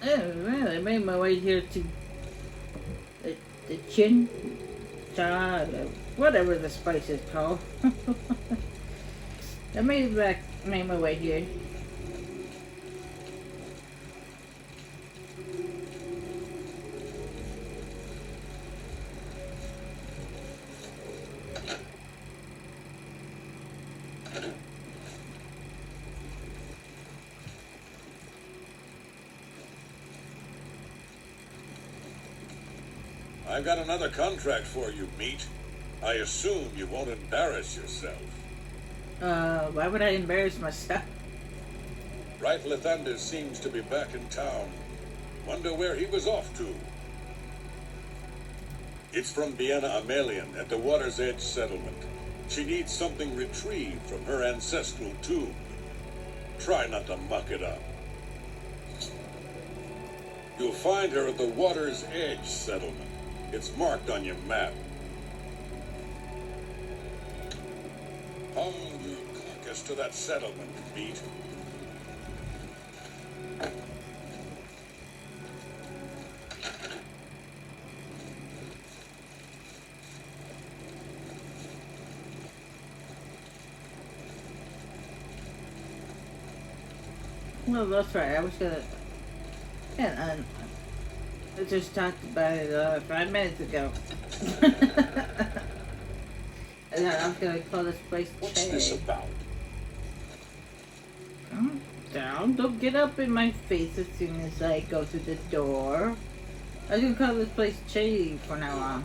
Oh, well, I made my way here to the, the chin cha, whatever the spice is called. Made my way here. I've got another contract for you, meat. I assume you won't embarrass yourself. Why would I embarrass myself? Right Lathander seems to be back in town. Wonder where he was off to. It's from Biena Amelian at the Water's Edge settlement. She needs something retrieved from her ancestral tomb. Try not to muck it up. You'll find her at the Water's Edge settlement. It's marked on your map. Haul your carcass to that settlement, meat. Well, that's right. I was gonna. Yeah, I just talked about it 5 minutes ago. And then I'm gonna call this place What's this about? Calm down. Don't get up in my face as soon as I go through the door. I'm gonna call this place Shady from now on.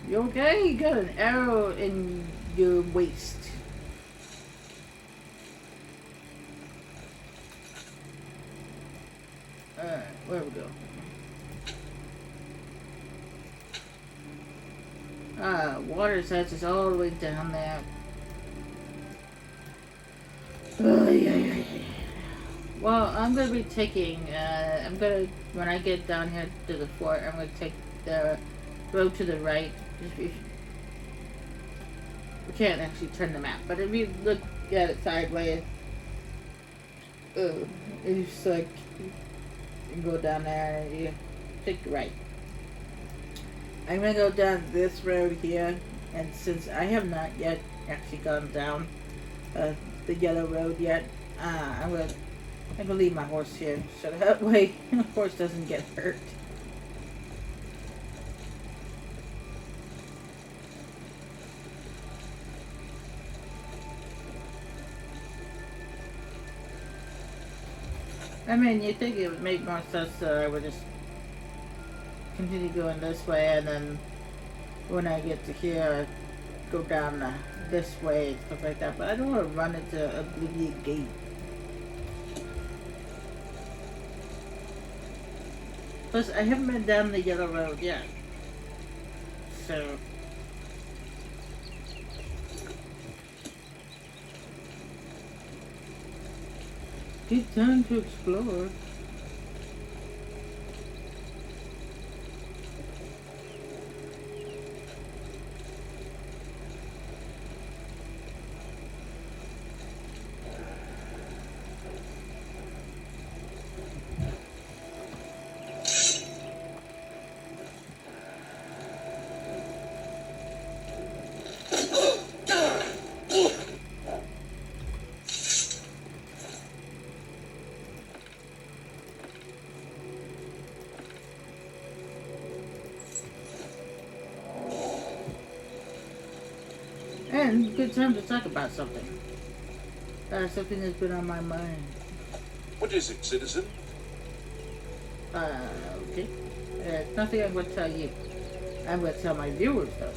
You okay? You got an arrow in your waist. Alright, where we go? Water's edge is all the way down there. Oh, yeah. Well, I'm gonna be taking, when I get down here to the fort, I'm gonna take the road to the right. We can't actually turn the map, but if you look at it sideways, it's just like, you go down there and you take the right. I'm gonna go down this road here, and since I have not yet actually gone down the yellow road yet, I'm gonna leave my horse here so that way the horse doesn't get hurt. I mean, you think it would make more sense that I would just continue going this way, and then when I get to here, go down this way and stuff like that. But I don't want to run into Oblivion Gate. Plus, I haven't been down the yellow road yet. So... good time to explore. And good time to talk about something. Something that's been on my mind. What is it, citizen? Okay. Nothing I'm going to tell you. I'm going to tell my viewers, though.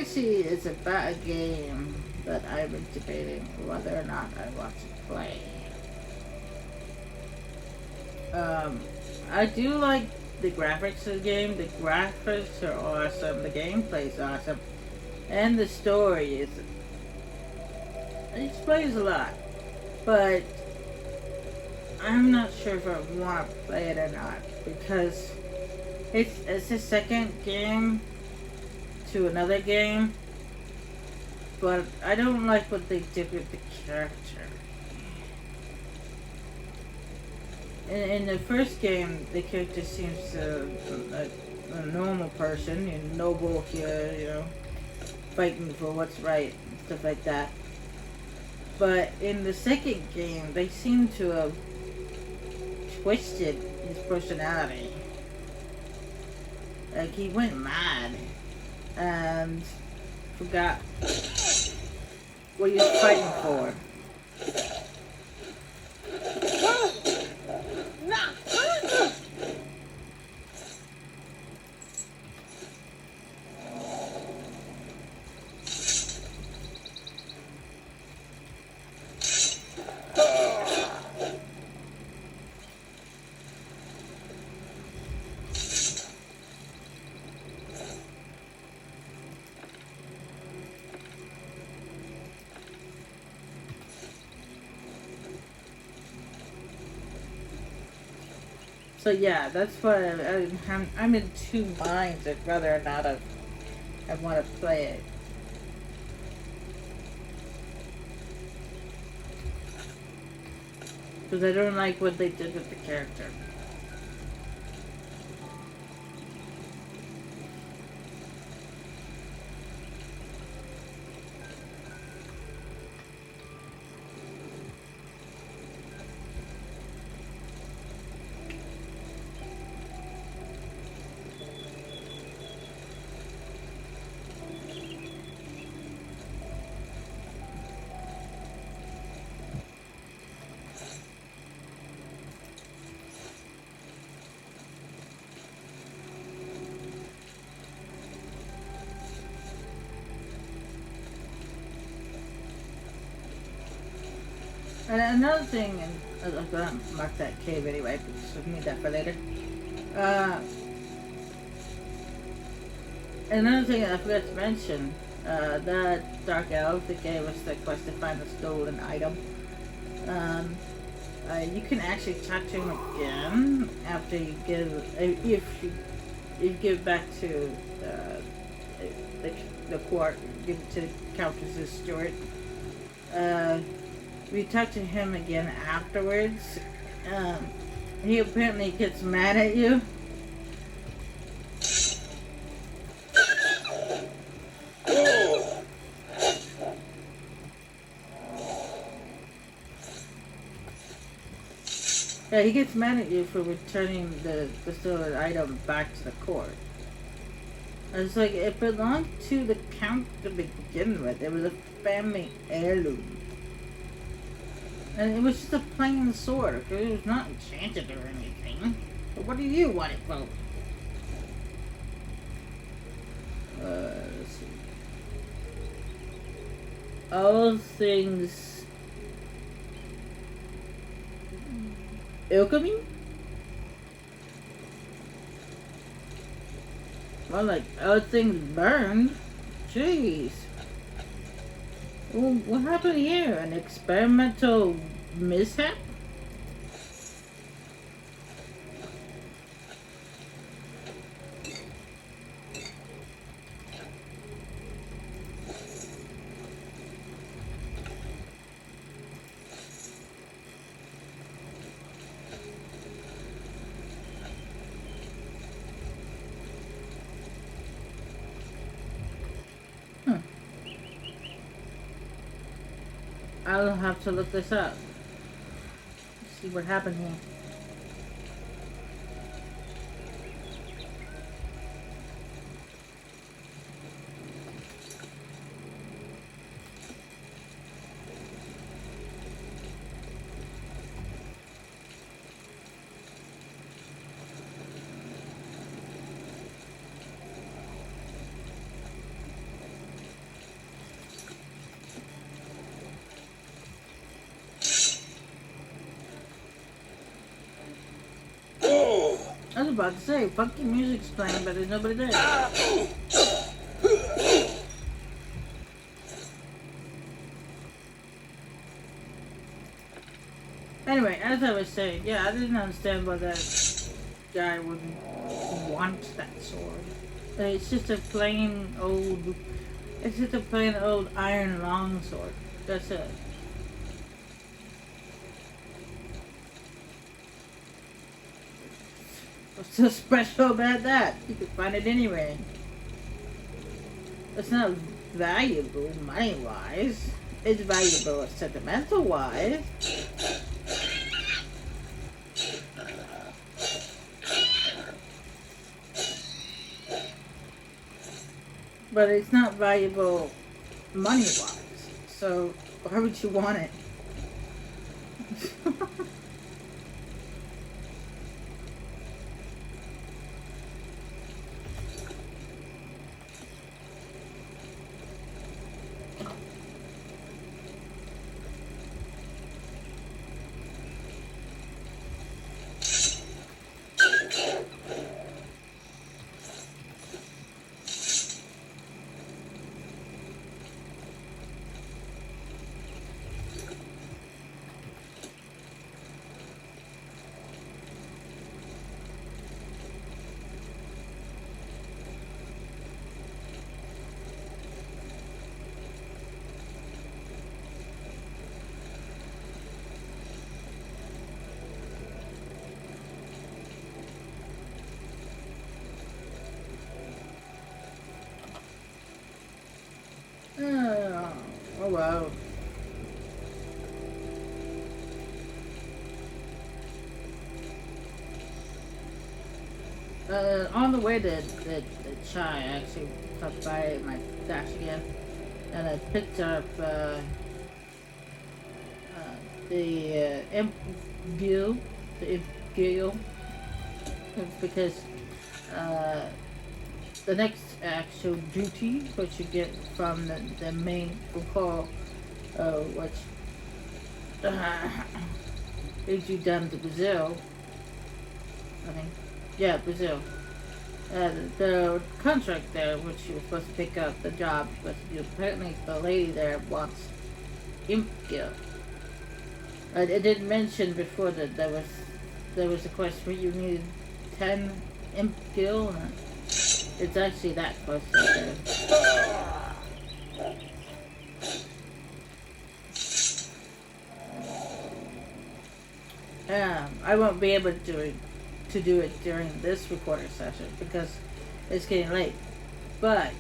It's about a game that I've been debating whether or not I want to play. I do like the graphics of the game. The graphics are awesome. The gameplay is awesome. And the story is It explains a lot, but I'm not sure if I want to play it or not because it's the second game to another game, but I don't like what they did with the character. In the first game, the character seems like a normal person, noble here, fighting for what's right, and stuff like that. But in the second game, they seem to have twisted his personality. Like, he went mad and forgot what he was fighting for. So yeah, that's why I'm in two minds of whether or not I want to play it. Because I don't like what they did with the character. And another thing, and I'm gonna mark that cave anyway, because we need that for later. Another thing I forgot to mention, that Dark Elf that gave us the quest to find the stolen item. You can actually talk to him again after you give, if you give back to the court, give it to the Countess's steward. We talk to him again afterwards. He apparently gets mad at you. Yeah, he gets mad at you for returning the stolen item back to the court. It's like, it belonged to the Count to begin with. It was a family heirloom. And it was just a plain sword. It was not enchanted or anything. But what do you want it for? Let's see. All things alchemy? Well, like, all things burned. Jeez. Well, what happened here? An experimental mishap? I'll have to look this up. See what happened here. I was about to say, funky music's playing, but there's nobody there. Anyway, as I was saying, yeah, I didn't understand why that guy wouldn't want that sword. It's just a plain old. It's just a plain old iron longsword. That's it. What's so special about that? You can find it anywhere. It's not valuable money wise. It's valuable sentimental wise. But it's not valuable money wise. So why would you want it? Oh wow. On the way to the chai, I actually stopped by my dash again, and I picked up the imp gill, the imp gill, because uh, the next actual duty, which you get from the main recall, which leads you down to Brazil, I think. Yeah, Brazil. The contract there, which you were supposed to pick up, the job you're supposed to do, apparently the lady there wants imp gear. I didn't mention before that there was a quest where you needed 10 imp gil. It's actually that close right there. I won't be able to do it during this recording session because it's getting late. But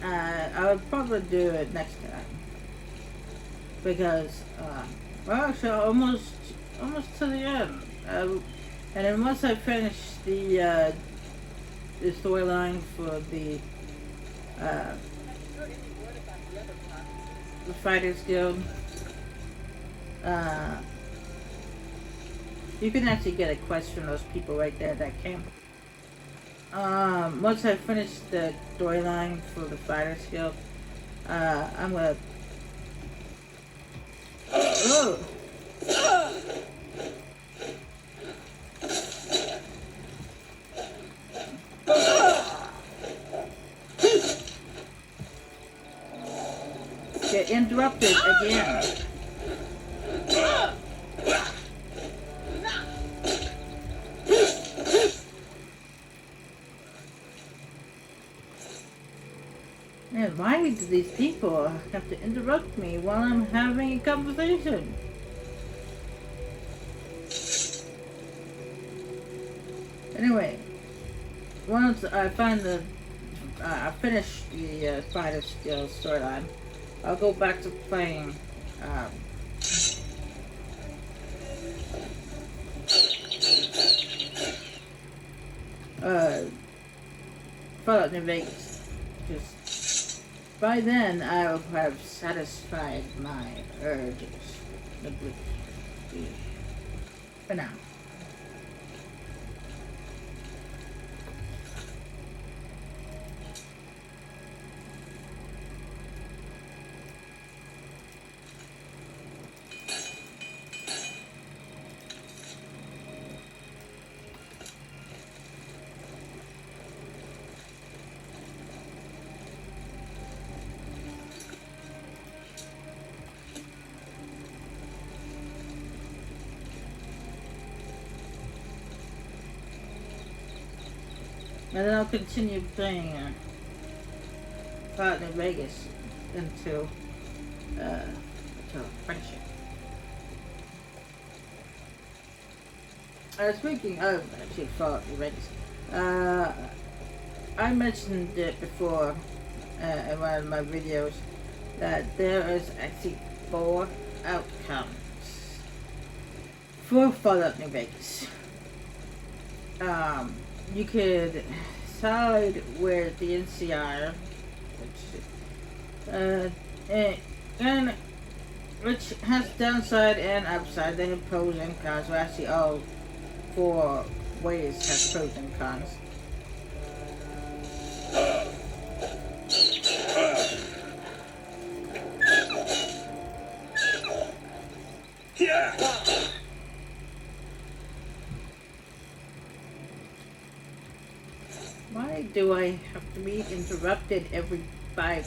I would probably do it next time because well, actually, almost to the end. And then once I finish the storyline for uh, the Fighters Guild, you can actually get a quest from those people right there at that camp. Once I finish the storyline for the Fighters Guild, I'm gonna. Oh. Get interrupted again. Man, why do these people have to interrupt me while I'm having a conversation? Anyway, once I find I finish the Spider Skills storyline, I'll go back to playing Fallout New Vegas. Because by then I'll have satisfied my urges. For now. And then I'll continue playing Fallout New Vegas until I finish it. Speaking of actually Fallout New Vegas, I mentioned it before in one of my videos that there is actually 4 outcomes for Fallout New Vegas. You could side with the NCR, and which has downside and upside. They have pros and cons. Well, actually, all 4 ways have pros and cons. Why do I have to be interrupted every 5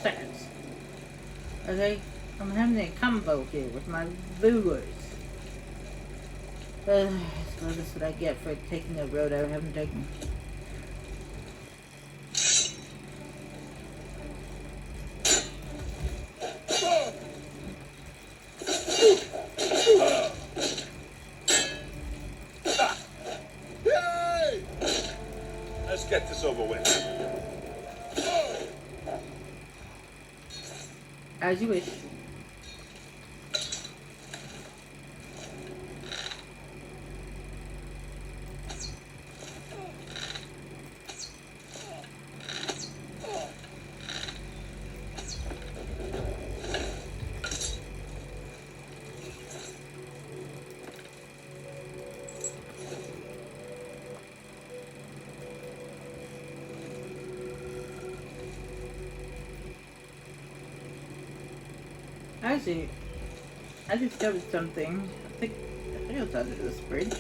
seconds? Okay, I'm having a combo here with my viewers. So that's what I get for taking a road I haven't taken. Let's get this over with. As you wish. Actually, I discovered something. I think it was under this bridge.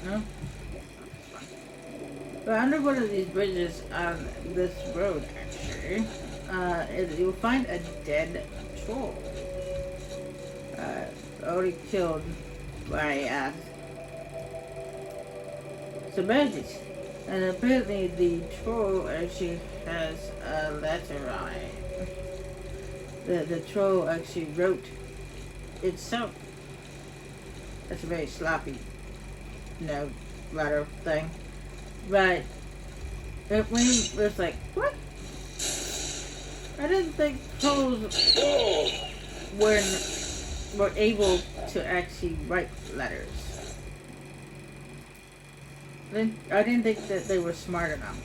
No? But under one of these bridges on this road, actually, you'll find a dead troll. Already killed by some badges. And apparently the troll actually has a letter on it. The troll actually wrote itself. That's a very sloppy, letter thing. But it was like, what? I didn't think trolls were able to actually write letters. I didn't think that they were smart enough.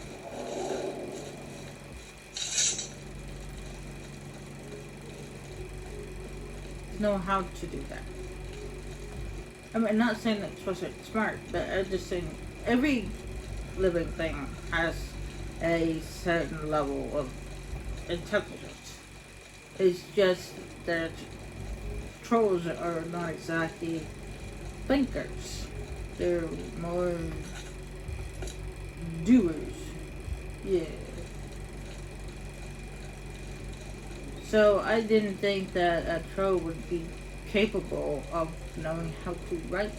Know how to do that. I mean, I'm not saying that trolls are smart, but I'm just saying every living thing has a certain level of intelligence. It's just that trolls are not exactly thinkers. They're more doers. Yeah. So I didn't think that a troll would be capable of knowing how to write.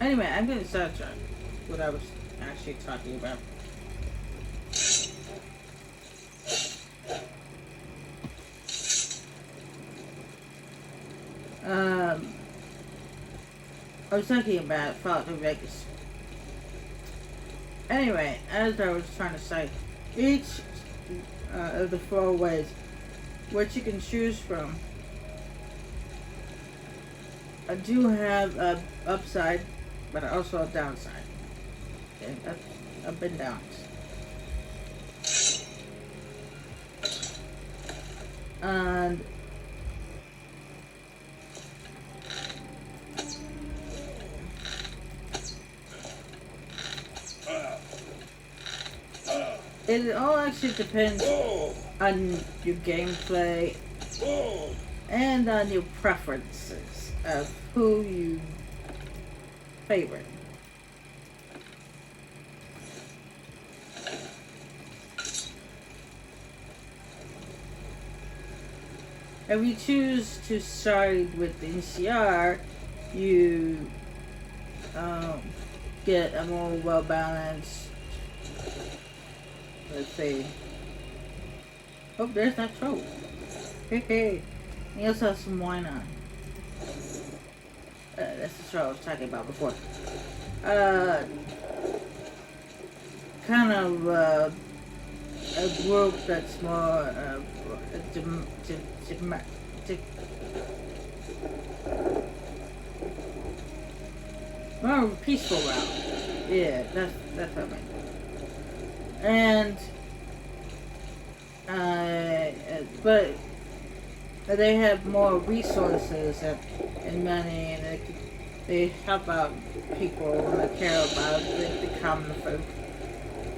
Anyway, I'm going to sidetrack what I was actually talking about. I was talking about Fallout New Vegas. Anyway, as I was trying to say, each of the 4 ways which you can choose from do have a upside, but also a downside. Okay, that's up and downs. And it all actually depends on your gameplay and on your preferences of who you favorite. If you choose to side with the NCR, you um, get a more well balanced, let's say. Oh, there's that troll. Hey, hey. He also has some wine on. That's the troll I was talking about before. Kind of a group that's more more peaceful route. Yeah, that's what I mean. And but they have more resources and money, and they help out people and they care about the common folk.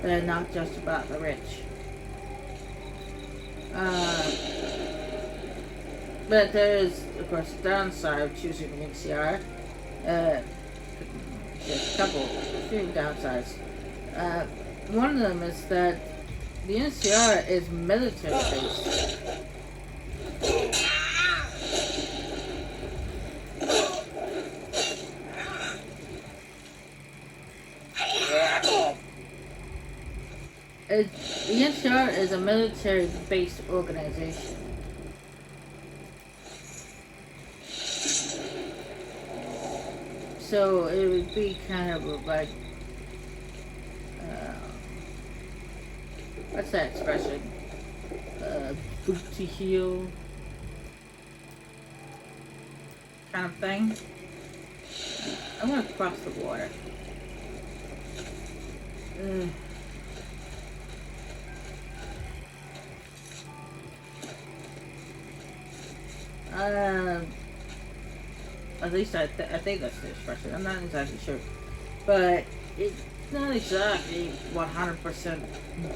They're not just about the rich. But there is, of course, a downside of choosing an NCR. There's a few downsides. One of them is that the NCR is military based. The NCR is a military based organization. So it would be kind of like, what's that expression? Boot to heel kind of thing. I'm gonna cross the water. At least I think that's the expression. I'm not exactly sure. But it's not exactly 100%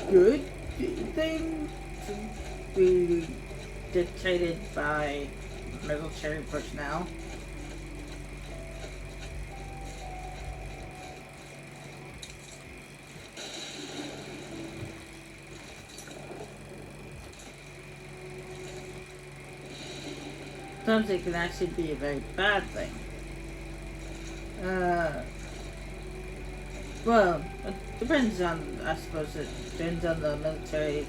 good thing to be dictated by military personnel. Sometimes it can actually be a very bad thing. Well, it depends on, I suppose it depends on the military,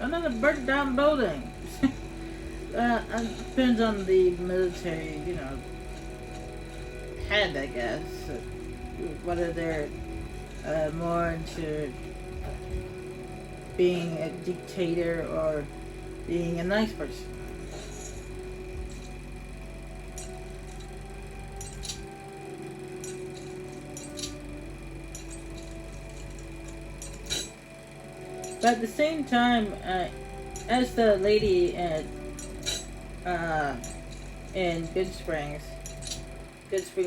another burnt down building. It depends on the military, head, I guess. Whether they're more into being a dictator or being a nice person. But at the same time, as the lady at in Good Springs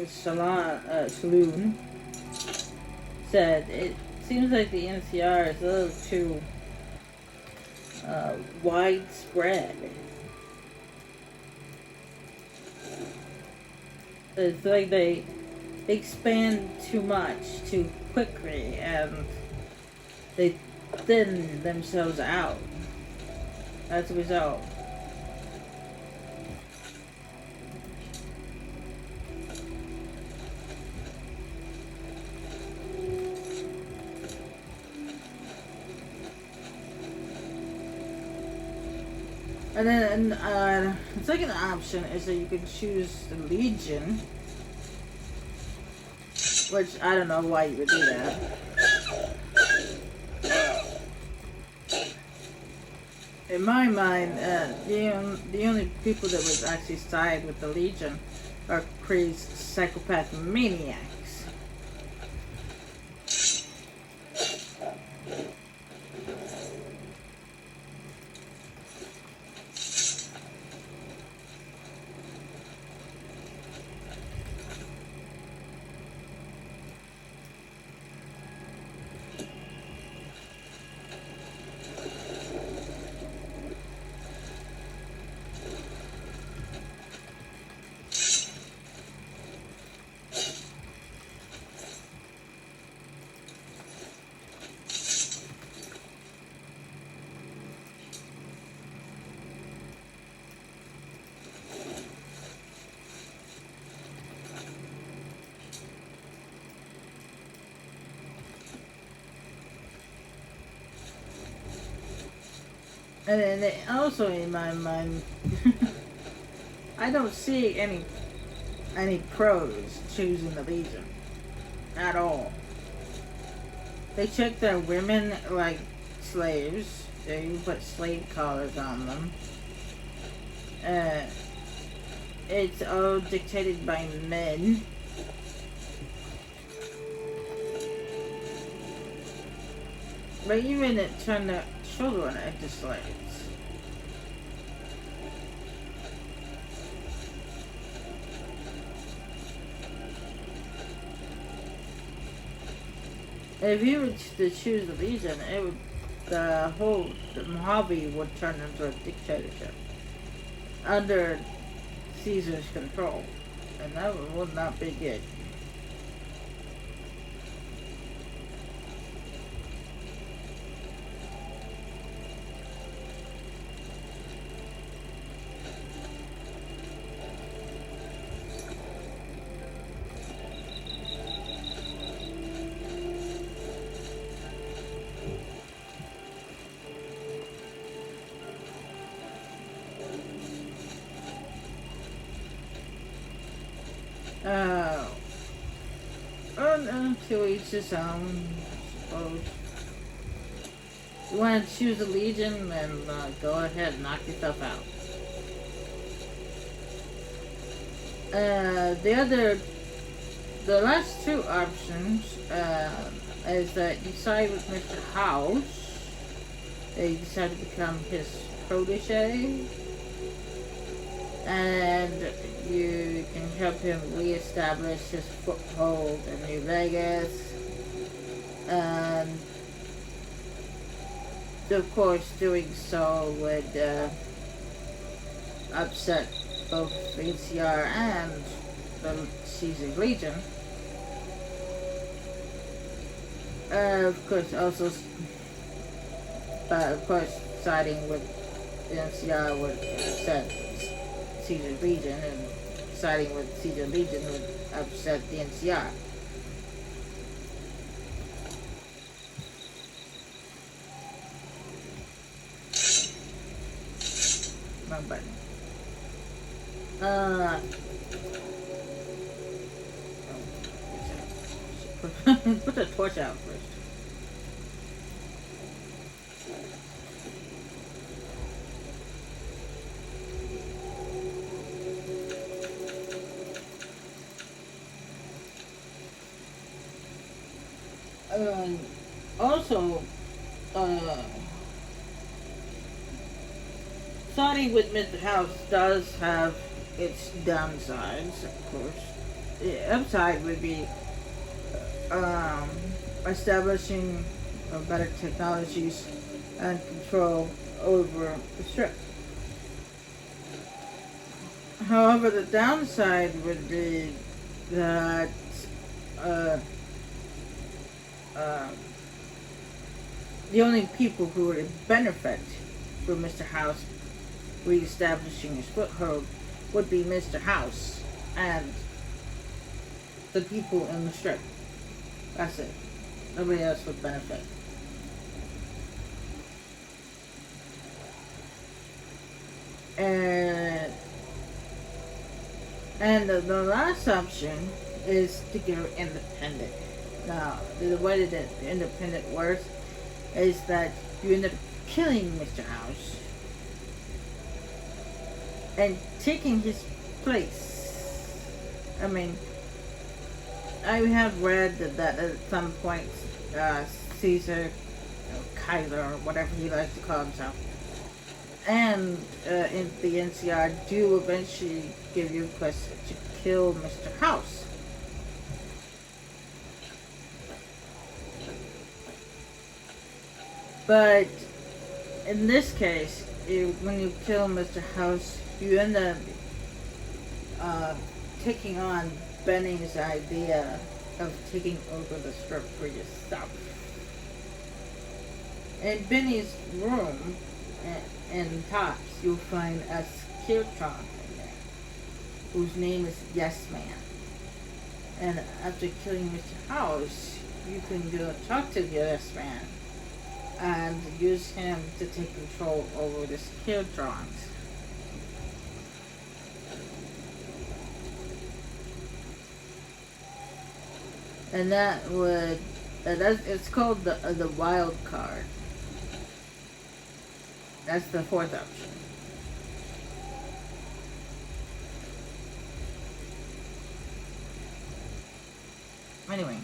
Saloon said, it seems like the NCR is a little too widespread. It's like they expand too much too quickly, and they thin themselves out as a result. And then the second option is that you can choose the Legion, which I don't know why you would do that. In my mind, the only people that would actually side with the Legion are crazed psychopath maniacs. And then also in my mind, I don't see any pros choosing the Legion at all. They treat their women like slaves. They put slave collars on them. Uh, it's all dictated by men. But even it turned their children into slaves. If you were to choose the Legion, the whole Mojave would turn into a dictatorship under Caesar's control, and that would not be good. Uh, to each his own, I suppose. You want to choose a Legion, then go ahead and knock yourself out. The last two options is that you side with Mr. House, you decide to become his protege, and you can help him reestablish his foothold in New Vegas. And of course, doing so would upset both the NCR and the Caesar Legion. Of course, also, but of course, siding with the NCR would upset Caesar Legion, and siding with Caesar Legion would upset the NCR. Wrong button. Put the torch out first. Also, siding with Mr. House does have its downsides, of course. The upside would be establishing better technologies and control over the strip. However, the downside would be that the only people who would benefit from Mr. House reestablishing his foothold would be Mr. House and the people in the strip. That's it. Nobody else would benefit. And the last option is to go independent. Now, the way that the independent works is that you end up killing Mr. House and taking his place. I mean, I have read that at some point Caesar, Kaiser, or whatever he likes to call himself, and in the NCR do eventually give you a quest to kill Mr. House. But in this case, when you kill Mr. House, you end up taking on Benny's idea of taking over the strip for yourself. In Benny's room, in Tops, you'll find a Skirtron in there, whose name is Yes Man. And after killing Mr. House, you can go talk to the Yes Man and use him to take control over the skill drawings. And that would it's called the wild card. That's the fourth option. Anyway.